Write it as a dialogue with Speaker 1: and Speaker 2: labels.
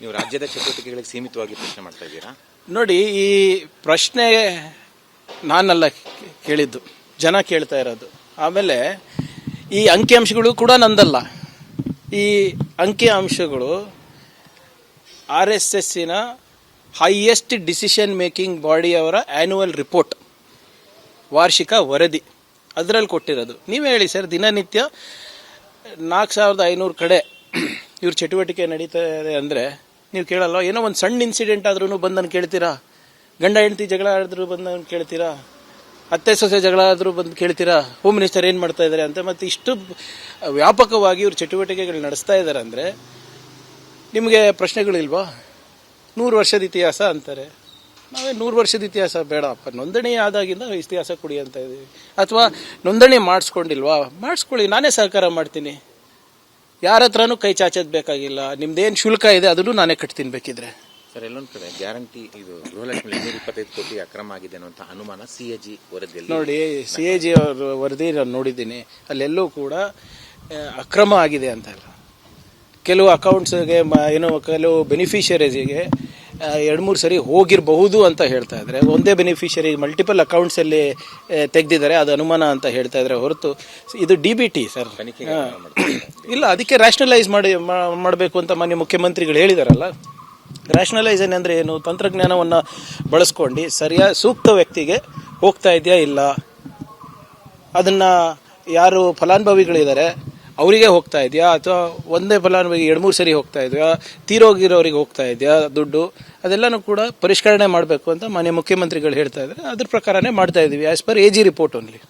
Speaker 1: ನೀವು ರಾಜ್ಯದ ಚಟುವಟಿಕೆಗಳಿಗೆ ಸೀಮಿತವಾಗಿ ಪ್ರಶ್ನೆ ಮಾಡ್ತಾ ಇದ್ದೀರಾ?
Speaker 2: ನೋಡಿ, ಈ ಪ್ರಶ್ನೆ ನಾನಲ್ಲ ಕೇಳಿದ್ದು, ಜನ ಕೇಳ್ತಾ ಇರೋದು. ಆಮೇಲೆ ಈ ಅಂಕಿಅಂಶಗಳು ಕೂಡ ನಂದಲ್ಲ. ಈ ಅಂಕಿಅಂಶಗಳು RSSನ ಹೈಯೆಸ್ಟ್ ಡಿಸಿಷನ್ ಮೇಕಿಂಗ್ ಬಾಡಿಯವರ ಆ್ಯನ್ಯುವಲ್ ರಿಪೋರ್ಟ್, ವಾರ್ಷಿಕ ವರದಿ, ಅದರಲ್ಲಿ ಕೊಟ್ಟಿರೋದು. ನೀವೇ ಹೇಳಿ ಸರ್, ದಿನನಿತ್ಯ 4500 ಕಡೆ ಇವ್ರ ಚಟುವಟಿಕೆ ನಡೀತಾ ಇದೆ ಅಂದರೆ ನೀವು ಕೇಳಲ್ವ? ಏನೋ ಒಂದು ಸಣ್ಣ ಇನ್ಸಿಡೆಂಟ್ ಆದ್ರೂ ಬಂದನ್ನು ಕೇಳ್ತೀರಾ? ಗಂಡ ಹೆಂಡತಿ ಜಗಳ ಆಡಿದ್ರು ಬಂದನ್ನು ಕೇಳ್ತೀರಾ? ಅತ್ತೆ ಸೊಸೆ ಜಗಳ ಆದರೂ ಬಂದು ಕೇಳ್ತೀರಾ ಹೋಮ್ ಮಿನಿಸ್ಟರ್ ಏನು ಮಾಡ್ತಾ ಇದ್ದಾರೆ ಅಂತ? ಮತ್ತು ಇಷ್ಟು ವ್ಯಾಪಕವಾಗಿ ಇವ್ರ ಚಟುವಟಿಕೆಗಳು ನಡೆಸ್ತಾ ಇದ್ದಾರೆ ಅಂದರೆ ನಿಮಗೆ ಪ್ರಶ್ನೆಗಳಿಲ್ವಾ? 100 ವರ್ಷದ ಇತಿಹಾಸ ಅಂತಾರೆ. ನಾವೇ 100 ವರ್ಷದ ಇತಿಹಾಸ ಬೇಡಪ್ಪ, ನೋಂದಣಿ ಆದಾಗಿಂದ ಇತಿಹಾಸ ಕೊಡಿ ಅಂತ ಇದ್ದೀವಿ. ಅಥವಾ ನೋಂದಣಿ ಮಾಡಿಸ್ಕೊಂಡಿಲ್ವಾ? ಮಾಡಿಸ್ಕೊಳ್ಳಿ, ನಾನೇ ಸಹಕಾರ ಮಾಡ್ತೀನಿ. ಯಾರ ಹತ್ರನೂ ಕೈ ಚಾಚೋದು ಬೇಕಾಗಿಲ್ಲ. ನಿಮ್ದೇನು ಶುಲ್ಕ ಇದೆ ಅದನ್ನು ನಾನೇ ಕಟ್ತೀನಿ ಬೇಕಿದ್ರೆ.
Speaker 1: ಸರ್, ಎಲ್ಲೊಂದು ಕಡೆ ಗ್ಯಾರಂಟಿ ಇದು ಗೃಹಲಕ್ಷ್ಮಿ 225 ಕೋಟಿ ಅಕ್ರಮ ಆಗಿದೆ ಅನ್ನುವಂಥ ಅನುಮಾನ CAG ವರದಿಯಲ್ಲಿ.
Speaker 2: ನೋಡಿ, CAG ಅವರ ವರದಿ ನಾನು ನೋಡಿದ್ದೀನಿ. ಅಲ್ಲೆಲ್ಲೂ ಕೂಡ ಅಕ್ರಮ ಆಗಿದೆ ಅಂತ ಇಲ್ಲ. ಕೆಲವು ಅಕೌಂಟ್ಸ್ಗೆ ಕೆಲವು ಬೆನಿಫಿಷರೀಸ್ಗೆ 2-3 ಸರಿ ಹೋಗಿರಬಹುದು ಅಂತ ಹೇಳ್ತಾ ಇದ್ದಾರೆ. ಒಂದೇ ಬೆನಿಫಿಷರಿ ಮಲ್ಟಿಪಲ್ ಅಕೌಂಟ್ಸಲ್ಲಿ ತೆಗೆದಿದ್ದಾರೆ, ಅದು ಅನುಮಾನ ಅಂತ ಹೇಳ್ತಾ ಇದ್ದಾರೆ ಹೊರತು ಇದು DBT ಸರ್. ಇಲ್ಲ, ಅದಕ್ಕೆ ರ್ಯಾಷನಲೈಸ್ ಮಾಡಬೇಕು ಅಂತ ಮಾನ್ಯ ಮುಖ್ಯಮಂತ್ರಿಗಳು ಹೇಳಿದಾರಲ್ಲ. ರ್ಯಾಷನಲೈಸ್ ಏನಂದರೆ ಏನು? ತಂತ್ರಜ್ಞಾನವನ್ನು ಬಳಸ್ಕೊಂಡು ಸೂಕ್ತ ವ್ಯಕ್ತಿಗೆ ಹೋಗ್ತಾ ಇದೆಯಾ ಇಲ್ಲ, ಅದನ್ನು ಯಾರು ಫಲಾನುಭವಿಗಳಿದ್ದಾರೆ ಅವರಿಗೆ ಹೋಗ್ತಾ ಇದೆಯಾ, ಅಥವಾ ಒಂದೇ ಫಲಾನುಭವಿಗೆ 2-3 ಸರಿ ಹೋಗ್ತಾ ಇದೆಯಾ, ತೀರೋಗಿರೋರಿಗೆ ಹೋಗ್ತಾ ಇದೆಯಾ ದುಡ್ಡು, ಅದೆಲ್ಲನೂ ಕೂಡ ಪರಿಷ್ಕರಣೆ ಮಾಡಬೇಕು ಅಂತ ಮಾನ್ಯ ಮುಖ್ಯಮಂತ್ರಿಗಳು ಹೇಳ್ತಾ ಇದ್ದಾರೆ. ಅದ್ರ ಪ್ರಕಾರನೇ ಮಾಡ್ತಾ ಇದ್ದೀವಿ, as per AG report only.